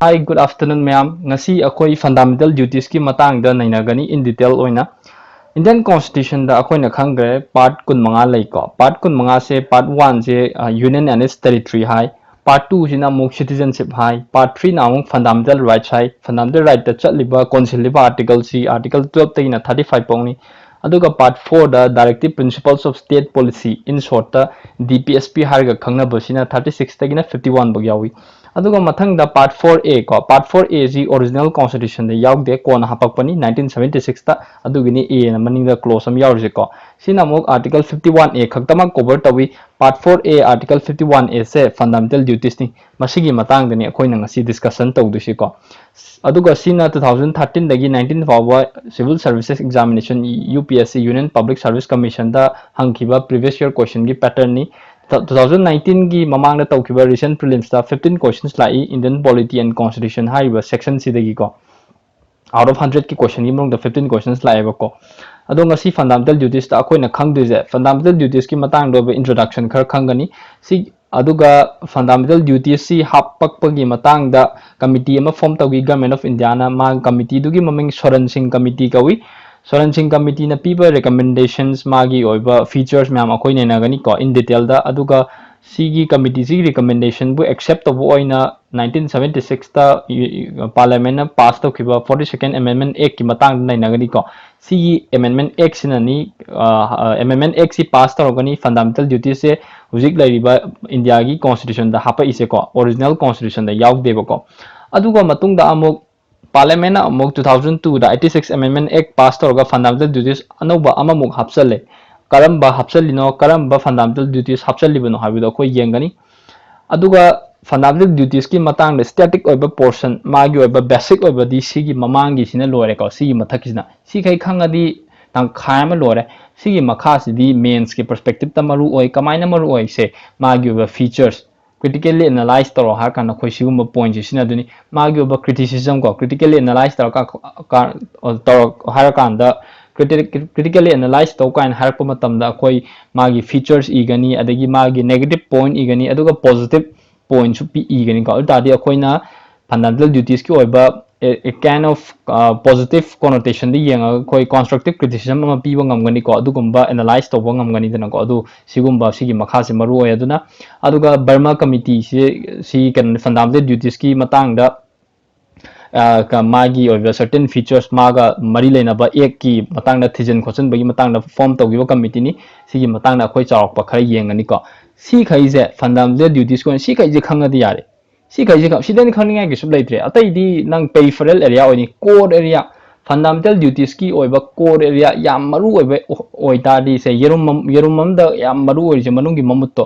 Hi, good afternoon, ma'am. Ngasi akoi fundamental duties ki matang da nainagani in detail oina. Indian Constitution da akoi na khangre part kun manga lai ko. Part kun manga se part 1 je union and its territory hai. Part 2 jina muk citizenship hai. Part 3 na muk fundamental rights hai. Fundamental right da chat liba council liba article C article 12 ta ina 35 pong ni. Aduga part 4 da directive principles of state policy in short ta DPSP har ga khangna basina 36 ta gina 51 bag yawi. अदुगा मथंग दा part 4A को part 4A जी original constitution दे याव दे कोन हापकपनी 1976 ता अदुगिनी A न मनिंग दा close हम याव जे को सिना मोक आर्टिकल 51A खक्तमा कवर तवी पार्ट 4A आर्टिकल 51A से फंडामेंटल ड्यूटीज नि मसिगी मतांग दने अखोय न ngasi डिस्कशन तौदुसी को अदुगा सिना 2013 दगी 19 फावा civil services examination UPSC union public service commission दा हंखिबा प्रीवियस ईयर क्वेश्चन की पैटर्न नि 2019 की ममांग तौखिबा रिसेंट प्रीलिम्स दा 15 क्वेश्चंस लाई इंडियन पॉलिटी एंड कॉन्स्टिट्यूशन हाइबा सेक्शन सिदगी को आउट ऑफ 100 की क्वेश्चन की मरंग दा 15 क्वेश्चंस लाई बको अदो ngasi फंडामेंटल ड्यूटीज ता अखोय न खंगदुजे फंडामेंटल ड्यूटीज की मतांग दो इंट्रोडक्शन खर खंगनी सी अदुगा फंडामेंटल ड्यूटीज सी हापकपगी मतांग दा कमिटी अमा फॉर्म तौगी गवर्नमेंट ऑफ इंडिया ना मा कमिटी दुगी ममिंग सोरेन सिंह कमिटी कवी सोरेन सिंह कमिटी ना पीबा रिकमेंडेशंस मागी ओइबा फीचर्स मैम अखोय नेनागनी को इन डिटेल दा अदुगा सीगी कमिटी सी रिकमेंडेशन बु एक्सेप्ट तब ओइना 1976 ता पार्लियामेंट ना पास तौखिबा 42nd अमेंडमेंट एक्ट की मतांग नेनागनी को सीगी अमेंडमेंट एक्ट सिनानी अमेंडमेंट एक्ट सी पास तौगनी फंडामेंटल ड्यूटी से हुजिक लाइरिबा इंडिया की कॉन्स्टिट्यूशन दा हापा इसे को ओरिजिनल कॉन्स्टिट्यूशन दा याव देबो को अदुगा मतुंग दा अमुक पार्लियामेंट अमुक 2002 दा 86 अमेंडमेंट एक्ट पास तौरगा फंडामेंटल ड्यूटीज अनौबा अममुक हापसले करम्बा हापसलिनो करम्बा फंडामेंटल ड्यूटीज हापसलिबनो हाबिदो कोई येंगनी अदुगा फंडामेंटल ड्यूटीज की मतांग स्टैटिक ओइबा पोर्शन मागी ओइबा बेसिक ओइबा दी सिगी ममांगी सिना लोरे को सिगी मथकिसना सिखै खंगदी तंग खायम लोरे सिगी मखासिदी मेंस के पर्सपेक्टिव ता मरु ओइ कमाइना मरु ओइ से मागी ओइबा features critically analyze taro har kana khoi sigum point sina duni magi oba criticism ko critically analyze taro ka taro har kan da critically analyze to kan har pa matam da khoi magi features igani adagi magi negative point igani aduga positive point su pi igani ka tadi khoi na fundamental duties ki oiba a kind of positive connotation di yang khoi constructive criticism ma pi bangam gani ko adugumba analyze to bangam gani dana ko adu sigumba sigi makha se maru oy aduna aduga Burma committee si kan fundamental duties ki matang da ka magi oiba certain features maga mari lena ba ek ki matang da thijen khochen bagi matang da form to giba committee ni sigi matang da khoi chawak pa khara yeng gani ko si khai je fundamental duties ko si khai je khangadi yare si kai ji si den khang ngai gi sub leitre atai di nang peripheral area oni core area fundamental duties ki oiba core area yam maru oiba oita di se yerum da yam maru oi je manung gi mamut to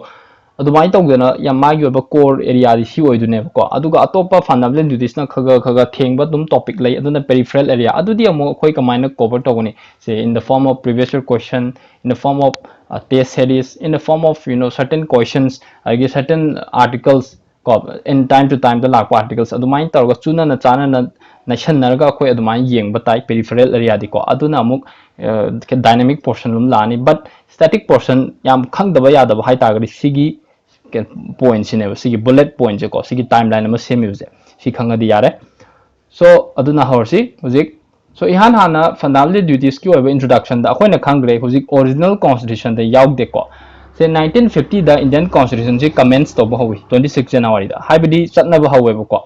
adumai tawgena yam magi oiba core area di si oidune ko aduga atopa fundamental duties na khaga thengba dum topic lai aduna peripheral area adudi amo khoi kamaina cover togoni say in the form of previous year question in the form of test series in the form of certain questions certain articles in time to time the lakpa articles adumai targa chuna na chana na nation narga khoi adumai yeng batai peripheral area di ko aduna amuk dynamic portion lum lani but static portion yam khang daba ya daba hai tagari sigi point sine sigi bullet point je ko sigi timeline ma same use si khanga di yare so aduna horsi hujik so ihan hana fundamental duties ki oiba introduction da khoi na khangre hujik original constitution da yauk de ko से 1950 दा Indian constitution से comments तो बहुवी 26 जनवरी दा हाइबडी चटना बहुवे बको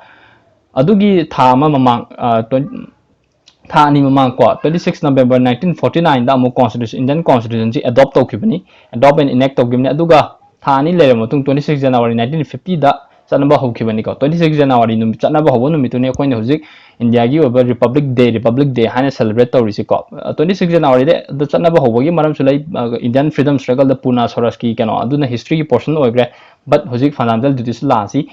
अदुगी था ममांग था नि ममांग को 26 नवंबर 1949 दा मो कॉन्स्टिट्यूशन इंडियन कॉन्स्टिट्यूशन से अडॉप्ट तौखिबनी अडॉप्ट एंड इनेक्ट तौगिबनी अदुगा था नि लेरे मतुंग 26 जनवरी 1950 दा चटना हौखिबनी को 26 जनवरी नुम चटना हौबो नुमितुने अखोइने हुजिक इंडिया की ओवर रिपब्लिक डे हाने सेलिब्रेट तौरिसे को 26 जनवरी दे द चटना हौबगी मरम सुलाई इंडियन फ्रीडम स्ट्रगल द पूना सोरस की केनो अदुना हिस्ट्री की पोर्शन ओइग्रे बट हुजिक फंडामेंटल ड्यूटीज लासी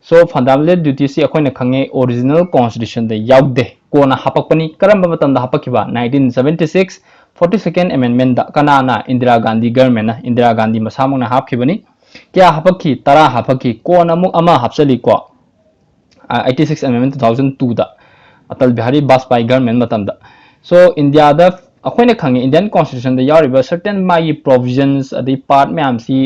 सो फंडामेंटल ड्यूटीज से अखोइने खंगे ओरिजिनल कॉन्स्टिट्यूशन दे याउदे कोना हापकपनी करम मतम दा हापकिबा 1976 42nd अमेंडमेंट दा कनाना इंदिरा गांधी गवर्नमेंट ना इंदिरा गांधी मसामंगना हापखिबनी क्या हापकी तरा हापकी कोना मुक अमा हापसली को 86 अमेंडमेंट 2002 दा अटल बिहारी वाजपेयी गवर्नमेंट मतम दा सो इंडिया दा अखोइने खंगे इंडियन कॉन्स्टिट्यूशन दा यारिबा सर्टेन मागी प्रोविजंस अदि part ma'am C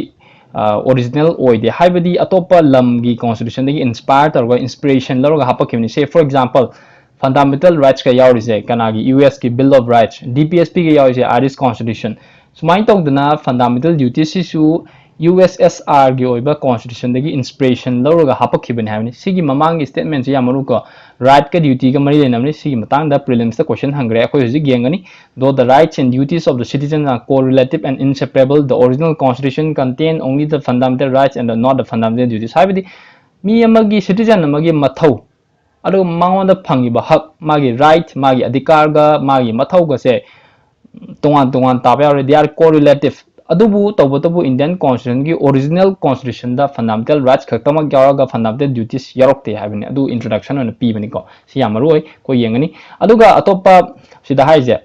original oide haibadi atopa lamgi constitution dagi inspire targa inspiration loroga hapakimni say for example fundamental rights ka yawrise kanagi US ki bill of rights DPSP ka yawrise Irish constitution sumai tawdana fundamental duties sisu USSR gi oiba constitution dagi inspiration loroga hapakibani habni sigi mamang statement ya maru ko right ka duty ka mari lenamni sigi matang da prelims da question hangre akoi hoji gengani though the rights and duties of the citizen are correlative and inseparable the original constitution contain only the fundamental rights and not the fundamental duties habidi mi amagi citizen amagi mathau adu mangonda phangiba hak magi right magi adhikar ga magi mathau ga se tongan tongan tabe they are correlative adubu tawbatabu Indian constitution ki original constitution da fundamental rights khaktamak yawaga fundamental duties yarokte habini adu introduction on pibani ko si yamaroi ko yengani aduga atopa sida haije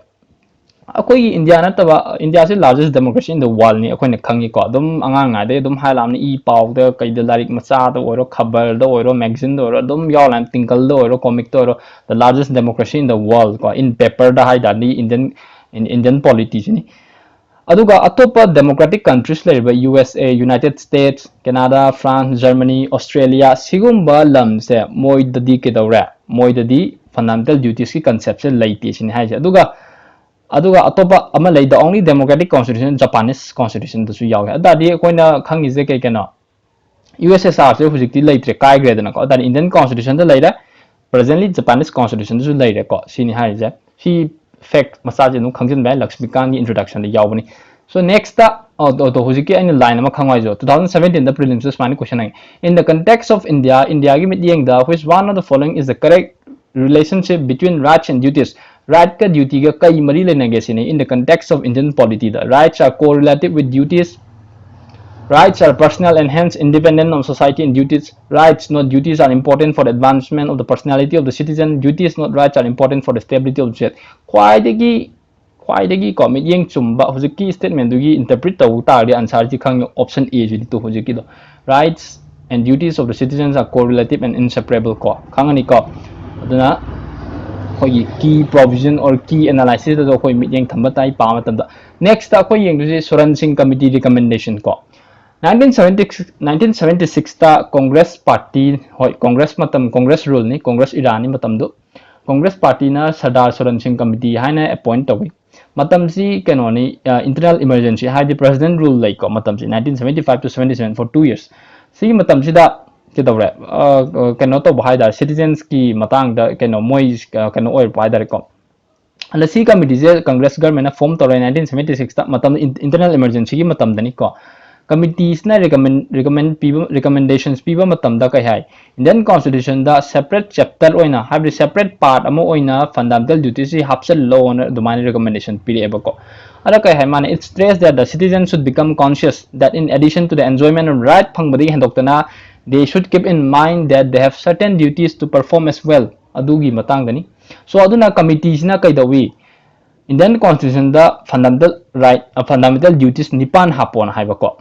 akoi India nataba India se largest democracy in the world ni akoi na khangi ko dum angang ade dum hailam ni paw da kai da larik macha da oro khabar da oro magazine da oro dum yawalam tinkal da oro comic da oro the largest democracy in the world ko in paper da haida ni Indian politics ni aduga atopa democratic countries leriba USA United States Canada France Germany Australia sigumba lamse moidadi kedawra moidadi fundamental duties ki concept se laiti sin haije aduga atopa ama lay the only democratic constitution Japanese constitution da su yaw adadi koina khangi je ke kena USSR se hujikti laitre kai gredana ko adani Indian constitution da laira presently Japanese constitution su laira ko sini haije si fact massage nu khangjin bai Lakshmikant introduction da yawbani so next ta to hujiki aina line ama khangwai jo 2017 the prelims is mani question in the context of India gi meeting da which one of the following is the correct relationship between rights and duties right ka duty ga kai mari le nage sine in the context of Indian polity the rights are correlative with duties rights are personal and hence independent of society and duties rights not duties are important for the advancement of the personality of the citizen duties not rights are important for the stability of the state khwaidagi ko meeting chumba hujiki statement dugi interpret taw tari answer ji khang option A ji to hujiki do rights and duties of the citizens are correlative and inseparable ko khangani ko aduna khoi key provision or key analysis da khoi meeting thamba tai pa matam da next ta khoi yeng du Soran Singh committee recommendation ko 1976 ta Congress party hoi Congress matam Congress rule ni Congress irani matam do Congress party na Sardar Soran Singh committee haina appoint tawi matam si kenoni internal emergency hai the president rule like ko matam si 1975 to 77 for 2 years si matam si da kedawre keno to bahai da citizens ki matang da keno moi keno oil pai da ko ala si committee je Congress government na form tore 1976 ta matam internal emergency ki matam dani ko committees na recommendations piba matam da kai hai Indian constitution da separate chapter oina have separate part amo oina fundamental duties si hapsel law on the money recommendation piri ebako ala kai hai mane it stress that the citizens should become conscious that in addition to the enjoyment of right phangbadi hendoktana they should keep in mind that they have certain duties to perform as well adugi matang dani so aduna committees na kai dawi Indian constitution da fundamental duties nipan hapon haibako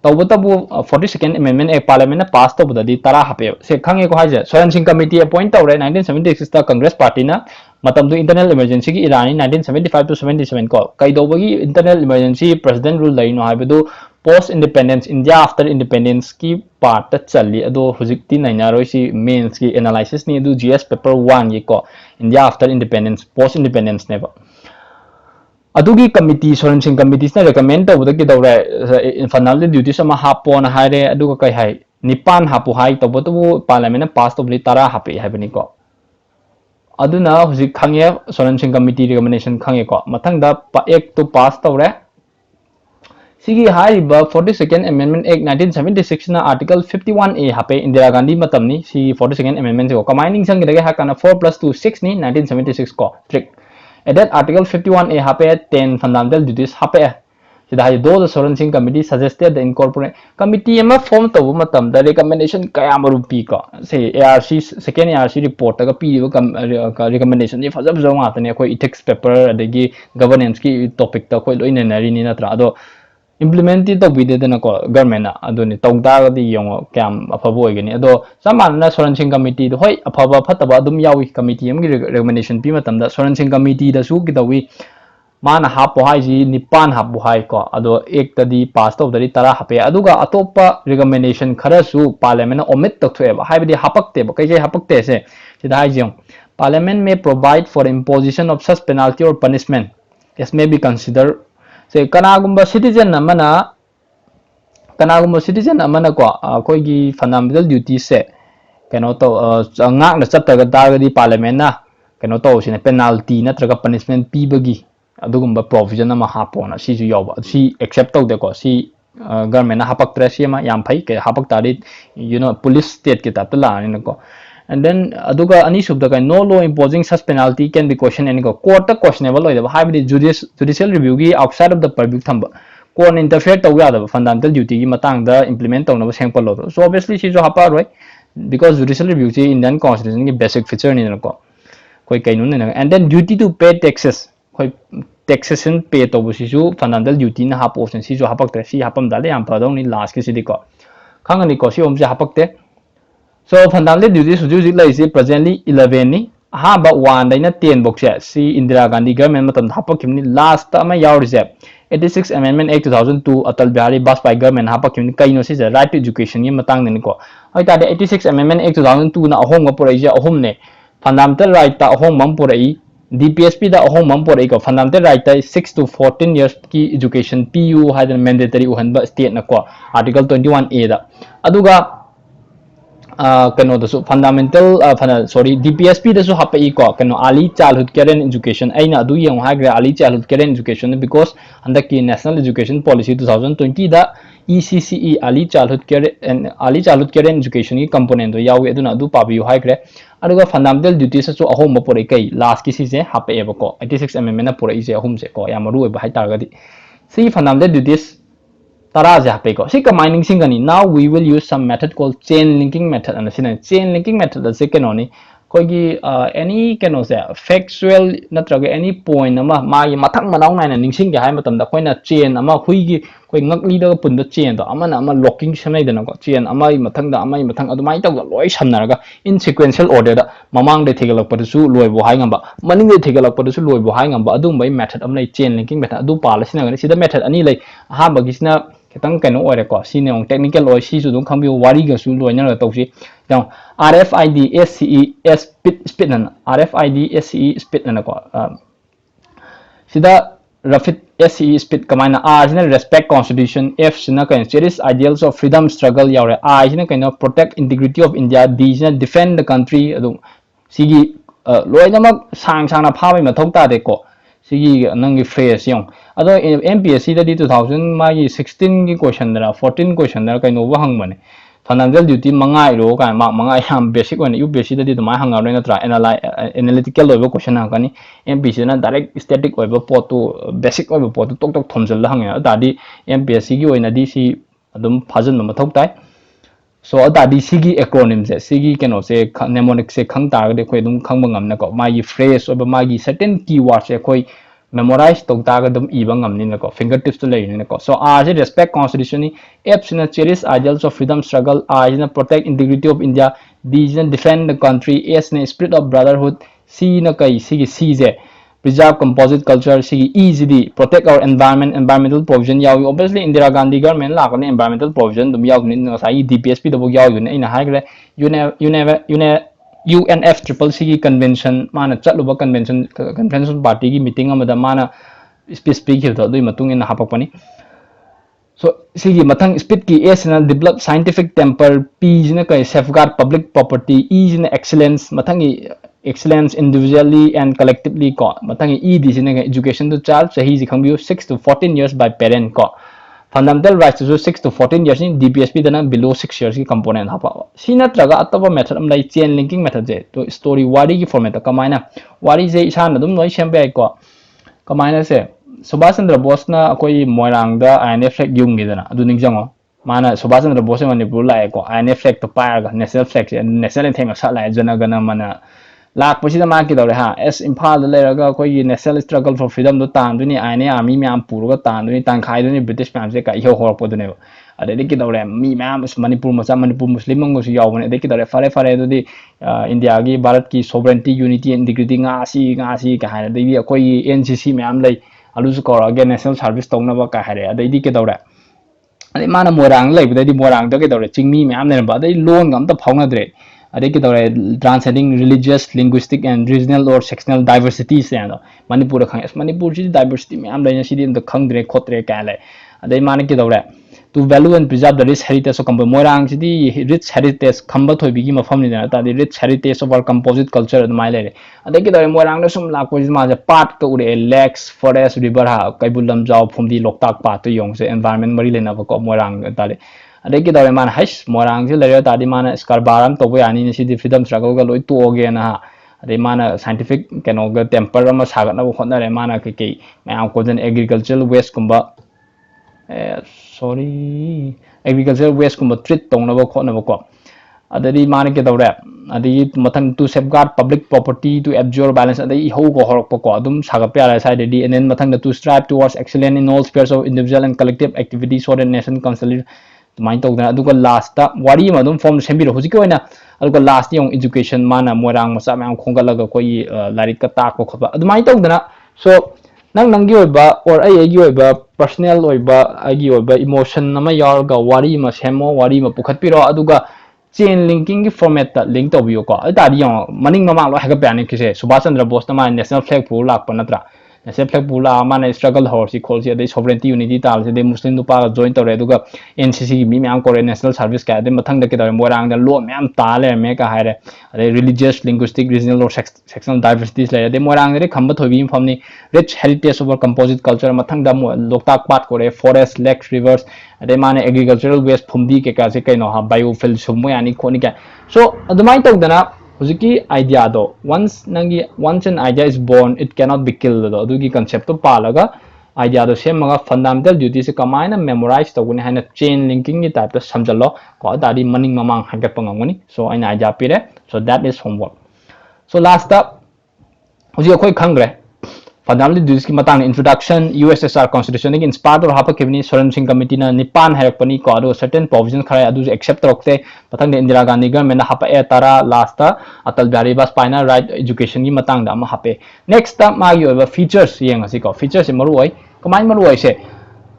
tawbatabu 42nd amendment act parliament na pass tawbadadi tara hape se khange ko haje Soran Singh committee appoint tawre 1976 ta Congress party na matamdu internal emergency ki irani 1975 to 77 ko kai dobagi internal emergency president rule lai no habedu post independence India after independence ki part ta chali ado hujikti naina roi si mains ki analysis ni adu GS paper 1 ye ko India after independence post independence ne ba adugi committee Soran Singh committees na recommend tawda ki dawre fundamental duties ama hapon haire aduga kai hai nipan hapu hai tawbatu parliament na pass tawli tara hape haibani ko aduna huji khangye Soran Singh committee recommendation khangye ko mathang da act to pass tawre sigi hariba 42nd amendment act 1976 na article 51A hape Indira Gandhi matamni si 42nd amendment ko combining sang gidage hakana 4+2 6 ni 1976 ko trick at that article 51A hape 10 fundamental duties hape sida hai do the Soran Singh committee suggested the incorporate committee ama form to matam the recommendation kaya maru pi ko say ARC second ARC report ga pi recommendation ni fazab zo nga tane koi ethics paper adagi governance ki topic ta koi loina nari ni natra ado implement to bide na ko government na ado ni tongda ga di yong kam afabo igani ado saman na Soran Singh committee do hoi afaba phataba dum yawi committee am gi recommendation pi matam da Soran Singh committee da su gi dawi माना हापो हाइजी निपान हापो high को अदो एक तदी pass तौदरी तरा हापे अदुगा अतोप्पा recommendation खरसु पार्लियामेंट ओमिट तौथोएबा हाइबदी हापक्तेबा कई हापक्ते से सिदा हाइजियों parliament may provide for imposition of such penalty और punishment this may be consider से कनागुंबा सिटीजन अमना कनागुंबा सिटीजन अमना को अखोइगी फंडामेंटल ड्यूटी से कनो तो ngaakna chaptaga targadi parliament na kano to sine penalty natraga punishment pibagi adugumba provision ama hapona si ju yawa si accept tawde ko si government na hapak tra si ma yam phai ke hapak tari police state ke tapta la ni ko and then aduga ani subda ka no law imposing such penalty can be questioned and go court ta questionable loida ha bi judicial review gi outside of the public thamba court interfere taw ya da fundamental duty gi matang da implement taw na ba sengpal lo so obviously si jo hapa roi because judicial review is Indian constitution की basic feature नहीं को कोई कानून नहीं and then duty to pay taxes कोई taxation pay तो वो सिजु fundamental duty ना हाप ऑप्शन सिजु हापक तेरे सि हापम डाले हम पढ़ो नहीं last के सिद्धि को खांग नहीं को सि ओम से हापक ते so fundamental duty सुजु जिला इसे presently 11 नहीं हाँ बा 1 दाइना 10 box है सि इंदिरा गांधी government मतलब हापक किमनी last में यार रिज़े 86 Amendment Act 2002 Atal Bihari Vajpayee government हापकिन कईनो से राइट टू एजुकेशन की मतंग ने को तादे 86 Amendment Act 2002 ना अहोंग पुरई अहोम ने फंडामेंटल राइट ता अहोंग मम पुरई DPSP दा अहोंग मम पुरई को फंडामेंटल राइट ता 6 to 14 years की एजुकेशन PU हाइदन मैंडेटरी उहनबा स्टेट न को आर्टिकल 21A दा अदुगा कनो दसु फंडामेंटल सॉरी DPSP दसु हापई को कनो early childhood care and education अइना अदु यंग हाग्रे early childhood care and education because under की नेशनल एजुकेशन पॉलिसी 2020 दा ECCE early childhood care and education की कंपोनेंट यावे अदुना अदु पाबियु हाग्रे अदुगा फंडामेंटल ड्यूटीज सु अहोम पुरै कई लास्ट की सिसे हापेबो को 86 अमेंडमेंट ना पुरै से अहोम से को या मरु ओइ हाइ तारगदी सी fundamental duties Tara japeko. Si combining singani. Now we will use some method called chain linking method. And chain linking method is kenoni. Koigi any keno se factual natraga any point ama magi mathang manau na ningsing ga hai matam da koina chain ama huigi koi ngakli da pun da chain da ama na ama locking samai da na ko chain ama mathang da ama mathang adumai taw da loi samnaraga in sequential order da mamang de thegalak pa su loi bo hai ngamba maning de thegalak pa su loi bo hai ngamba adum bai method am lai chain linking method adu pala sina ga sida method ani lai ha bagisna kitang kano ore ko sine ong technical oi si su dum khambi wari ga su loi na tawsi now RFID SCE speed na RFID SCE speed na ko sida Rafid SCE speed kamana R sina respect constitution F sina kain cherish ideals of freedom struggle yaure I sina kain protect integrity of India D sina defend the country adu sigi loinamak sang na phabai mathau ta de ko sigi nangi phrase yong ado MPSC da 2016 ki question da 14 question da kain over hang mane fundamental duty mangai ro ka mangai ham basic one UPSC da di to mai hang aro na tra analytical oibo question ha kani MPSC na direct static oibo pot to basic oibo pot to tok thomjal hang ya da di MPSC gi oina di si adum phajan ma thok tai so da di sigi acronym se sigi keno se mnemonic se khang ta ga de khoi dum khang bangam na ko mai phrase oibo mai certain keywords se khoi memorize to ta ga dum iba ngam ni na ko fingertips to lei ni ko so R is respect constitution ni F is cherish ideals of freedom struggle I is protect integrity of India D is defend the country S is spirit of brotherhood C na kai C je preserve composite culture C E is the protect our environment environmental provision yaw obviously Indira Gandhi government la ni environmental provision dum yaw ni na sai DPSP do yaw ni ina ha gre UNFCCC convention mana chatluba convention party ki meeting amada mana speech khil tho dui matung in hapakpani so sigi mathang speed ki S na develop scientific temper P na kai safeguard public property E na excellence mathang excellence individually and collectively ko mathang E di na education to child sahi ji khangbiu 6 to 14 years by parent ko fundamental rights to 6 to 14 years in DPSP dana below 6 years की component hapa sina traga ataba method am lai chain linking method je to story wari की format kamaina wari je isan adum noi sembe ai ko kamaina se Subhash Chandra Bose na akoi moirang da INF flag yung gi dana adu ningjango mana Subhash Chandra Bose manipur lai ko INF flag to pa ga national flag national anthem sa lai jana gana mana lakh पसी मा की दौरे हाँ S Imphal लेरगा कोई national struggle for freedom दो तांदुनी आने army ma'am पुरगा तांदुनी तंखाइदुनी British ma'am से का इहो होरपदुने अदे की दौरे मी मैम मणिपुर मचा मणिपुर मुस्लिम मंगो सु यावने अदे की दौरे फारे फारे दुदी इंडिया की भारत की सोवरेनिटी यूनिटी इंटीग्रिटी ngaसी का हाने दे कोई एनसीसी मैम लै alusu kora national service tongna ba ka hare adai di ke dawra adai mana morang lai budai di morang da ke dawra chingmi me am ne ba adai loan gam ta phawna dre adai ke dawra transcending religious linguistic and regional or sectional diversities se ano manipur khang es manipur ji diversity me am lai si di khang dre khotre ka lai adai mana ke dawra to value and preserve the rich heritage of Kambo Morang City, rich heritage, Kamba to begin a family, the rich heritage of our composite culture in my lady. And they get a Morang, some language, a part to a lakes, forest, river, Kaibulam job from the Loktak part to Young, the environment, Marilyn of a Morang. And they get a man hash, Morang, Layer Tadiman, Scarbaram, to where I see the freedom struggle to again. The mana scientific can all get temperament, Sagana, Honda, Mana Kiki, my uncle's agricultural waste kumba. Sorry, agricultural waste kumba treat tongnaba khotnaba ko adadi mane ke dawre adi mathang to safeguard public property to absorb balance adi ho ko horok ko adum sagap ya side di and then mathang to strive towards excellence in all spheres of individual and collective activities so the nation consolidate mind to aduga last ta wari madum form sembi ro hujik oina aduga last yung education mana morang masa ma khongalaga koi larik ka ta ko khoba adu mind to so nang nangi oiba or ai oiba personal oiba agi oiba emotion nama yarga wari ma semo wari ma pukhat piro aduga chain linking ki format ta link to biyo ko adari yung maning mama lo haga pyane kise Subhash Chandra Bose na national flag pu lak pa natra national flag pu la mana struggle horse call si de sovereignty unity tal se de muslim du pa join to re aduga NCC mi myam ko national service ka de mathang da ke da morang da lo myam ta le me ka haire religious linguistic regional or sectional diversities le de morang de khamba thobi form ni rich heritage of our composite culture mathang da loktak pat ko re forest lakes rivers de mane agricultural waste phumdi ke ka se kai no ha biofuel sumo yani khoni ka so adumai tok dana hujiki idea do once an idea is born it cannot be killed do adugi concept to palaga idea do semaga fundamental duty se kamaina memorize to gune hana chain linking ni type to samjalo ko dadi maning mamang hagat pangangoni so aina idea pire so that is homework so last up huji akoi khangre fundamental duties ki matang introduction USSR constitution ki inspired or hapa kibni Soren Singh committee na nipan hai pani ko ado certain provisions khara adu accept rokte patang de Indira Gandhi government na hapa e tara last ta Atal Bihari Vajpayee right education ki matang da ma hape next ta ma gi oba features yeng asi ko features e maru oi kamai maru oi se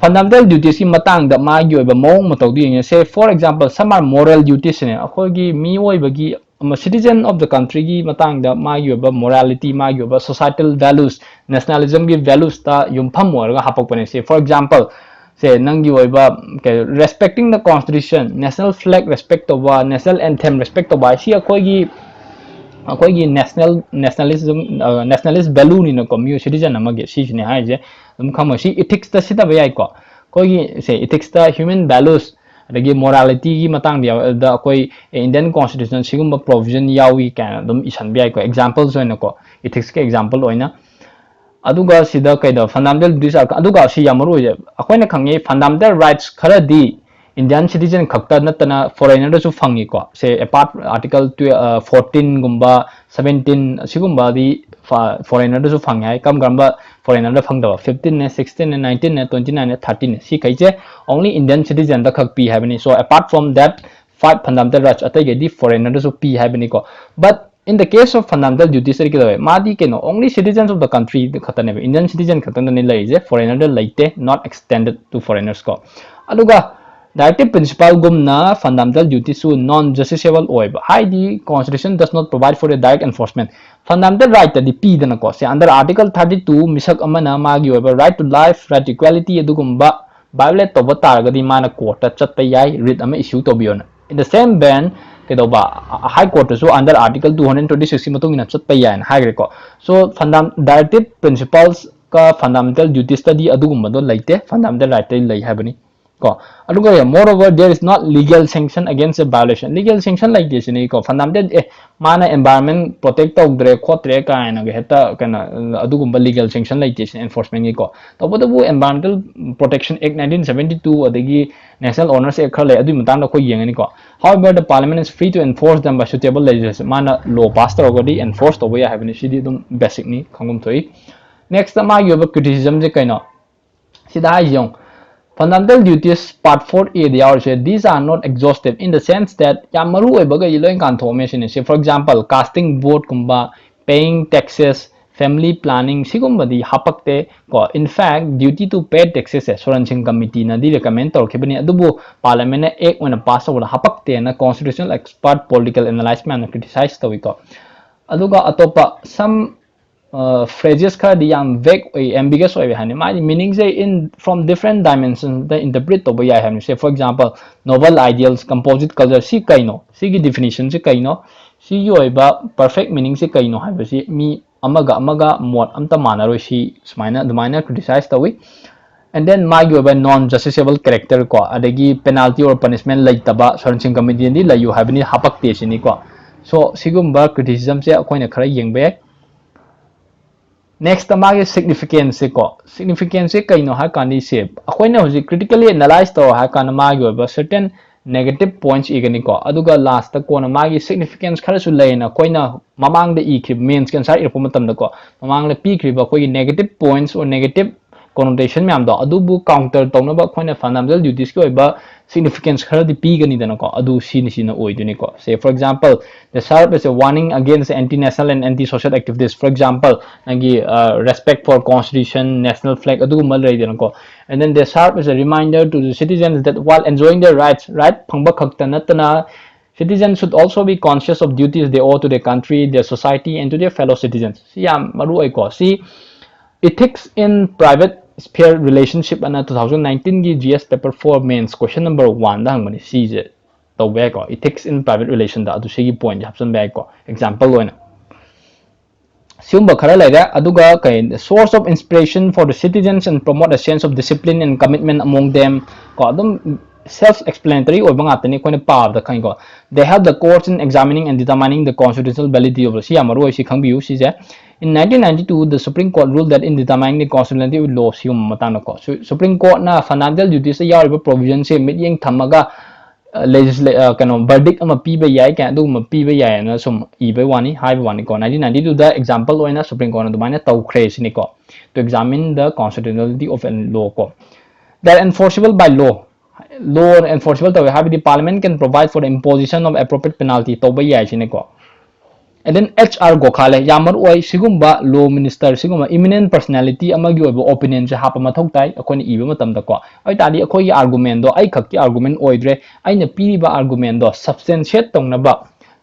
fundamental duties ki matang da ma gi oba mong ma tawdi yeng se for example some are moral duties ne akoi gi mi oi bagi a citizen of the country ki matang da ma gi oba morality ma gi oba societal values nationalism ki values ta yumpham orga hapak pane se for example say nangi oiba respecting the constitution national flag respect over national anthem respect over si akoi gi nationalist value ni no community citizen amage si ne ha je dum khamo si ethics ta sita bayai ko koi gi say ethics ta human values adagi morality gi matang da koi Indian constitution sigum provision yawi kan dum isan bayai ko examples oina ko ethics ke example oina aduga sida kaida fundamental duties aduga si yamaru je akoina khangi fundamental rights khara di Indian citizen khakta natana foreigner da su phangi ko say apart article 14 gumba 17 sigumba di foreigner da su phangai kam gamba foreigner da phangda 15 ne 16 ne 19 ne 29 ne 30 ne si kaije only Indian citizen da khak pi habani so apart from that five fundamental rights atai di foreigner da su pi habani ko but in the case of fundamental duties madi ke no only citizens of the country khatane Indian citizen khatane ne lai je foreigner da laite not extended to foreigners ko aduga directive principle gumna fundamental duties su non justiciable oiba hi the constitution does not provide for a direct enforcement fundamental right the p dana ko se under article 32 misak amana magi oiba right to life right to equality adugumba violate to batargadi mana court ta chat yai writ ama issue to biona in the same band kedoba high court so under article 226 matung ina chat yai na hagre ko so directive principles ka fundamental duties study adugumba do laite fundamental right lai habani ko aduga moreover there is not legal sanction against a violation legal sanction like this ni ko fundamental mana environment protect ogdre khotre ka na heta kana adugumba legal sanction like this enforcement ni ko to bodu environmental protection act 1972 adagi national honors act khale adu matang da ko yengani ko however the parliament is free to enforce them by suitable legislation mana law pass tarogadi enforce to ya have ni sidi dum basic ni khangum thoi next ma yoba criticism je kaino sida yong fundamental duties part 4a they are said these are not exhaustive in the sense that yamaru oibaga iloin kan thome sine say for example casting vote kumba paying taxes family planning sigumadi hapakte ko in fact duty to pay taxes soransing committee na di recommend torkibani adubu parliament ek ona pass awala hapakte na constitutional expert political analyst man criticize tawi ko aduga atopa some phrases ka di yang vague ambiguous oi hani my meaning say in from different dimensions the interpret to ya hani say for example novel ideals composite culture si kaino si gi definition si kaino si yoi ba perfect meaning si kaino hai si mi amaga mod amta manaroi si smaina dumaina criticize tawi and then magi oba non justiciable character ko adagi penalty or punishment laitaba soransing committee di layu habni hapak te sini ko so sigumba criticism se akoina khara yengbe next tamage significance ko significance kaino ha kani se akoina hoji critically analyze to ha kana magi oba certain negative points igani ko aduga last ta ko na magi significance khara su leina koina mamang de i khib means kan sar irpo matam da ko mamang le pi khriba koi negative points or negative connotation myam do adubu counter tongna ba khoina fundamental duties ko ba significance khara di pi gani dana ko adu sina oi duni ko say for example the serve as a warning against anti-national and anti-social activities for example nagi respect for constitution national flag adu mal rai dana ko and then they serve as a reminder to the citizens that while enjoying their rights right phangba khakta natana citizens should also be conscious of duties they owe to their country their society and to their fellow citizens si am maru ai ko si ethics in private sphere relationship and 2019 की GS paper 4 mains question number 1 दा हंगमनि सीजे तो बे को ethics in private relation दा अदु सेगी point हप्सन बे को example लोइना सिउंबा खरा लाइदा अदुगा कै source of inspiration for the citizens and promote a sense of discipline and commitment among them को अदुम self explanatory or banga tani ko ne pa da khai ko they help the courts in examining and determining the constitutional validity of the si amaru si khang biu si je in 1992 the supreme court ruled that in determining the constitutionality of law si matang ko supreme court na fundamental duties se yaw provision se mit yeng thamaga legislate kano verdict ama pi ba yai ka du ma pi ba yai na sum I ba wani hai ba wani ko 1992 the example oina supreme court na du mana tau khre si ni ko to examine the constitutionality of a law ko that enforceable by law enforceable to have the parliament can provide for the imposition of appropriate penalty to ba yai sine ko and then HR gokhale yamar oi sigumba law minister sigumba eminent personality amagi oibo opinion je hapa mathok tai akoni ibe matam da ko ai tadi akoi argument do ai khakki argument oidre aina piriba argument do substantiate tongna ba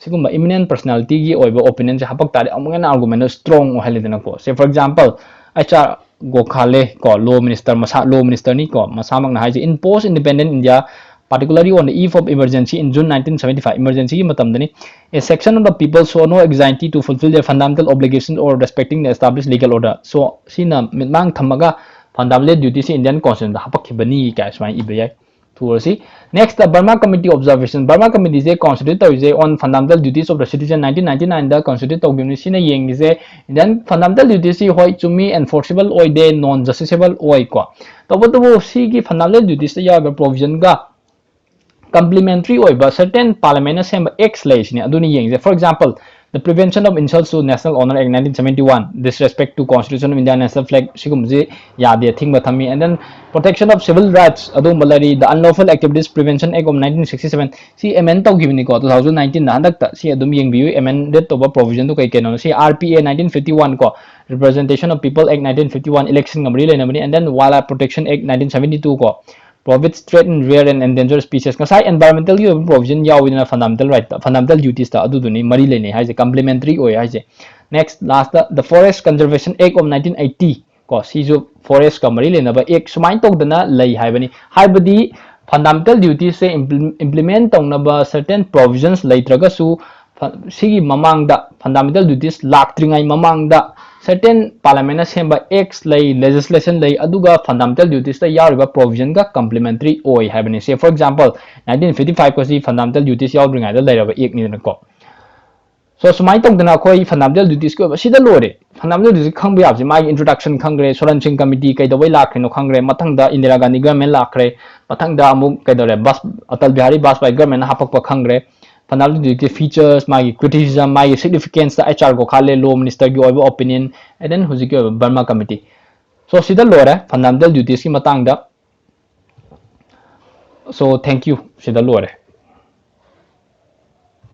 sigumba eminent personality gi oibo opinion je hapak tari amanga argument strong o halidena ko say for example HR gokhale ko law minister ni ko masamang na haji in post independent India particularly on the eve of emergency in June 1975 emergency ki matam dani a section of the people saw no anxiety to fulfill their fundamental obligations or respecting the established legal order so sina mitmang thamaga fundamental duties in Indian constitution da hapak khibani ka smai ibe next the Burma committee observation Burma committee is constituted on fundamental duties of the citizen 1999 the constituted of sina yeng is Indian fundamental duties hoi chumi enforceable oi de non justiciable oi ko to si ki fundamental duties ya provision ga complementary oiba certain parliament assembly X lays ni aduni yeng for example the prevention of insults to national honor act 1971 disrespect to constitution of India national flag sigumji yade thing bathami and then protection of civil rights adu malari the unlawful activities prevention act of 1967 see amend to givini ko 2019 na handak ta see adum yeng biu amended to provision to kai keno see RPA 1951 ko representation of people act 1951 election ngamri lenamani and then wildlife protection act 1972 ko prohibits threatened rare and endangered species kasai environmental provision yaw in fundamental right fundamental duties ta adu duni mari lene hai je complementary oi hai je next last the forest conservation act of 1980 ko si jo forest ka mari lena ba ek sumai tok dana lai hai bani hai badi fundamental duties se implement tong na ba certain provisions laitraga su sigi mamang da fundamental duties laktringai mamang da certain parliament semba acts lay legislation lay aduga fundamental duties ta yauriba provision ga complementary oi habani say for example 1955 ko si fundamental duties yaudringai da lairaba ek ni na ko so sumai tong dana khoi fundamental duties ko sida lore fundamental duties khangbe abji mai introduction khangre soran sing committee kai dawai lakre no khangre mathang da Indira Gandhi government lakre mathang da amuk kai dore bas Atal Bihari Vajpayee government hapak pa khangre fundamental duty features my criticism my significance the HR go khale law minister gi oibo opinion and then huji ki Burma committee so sida lore fundamental duties ki matang da so thank you sida lore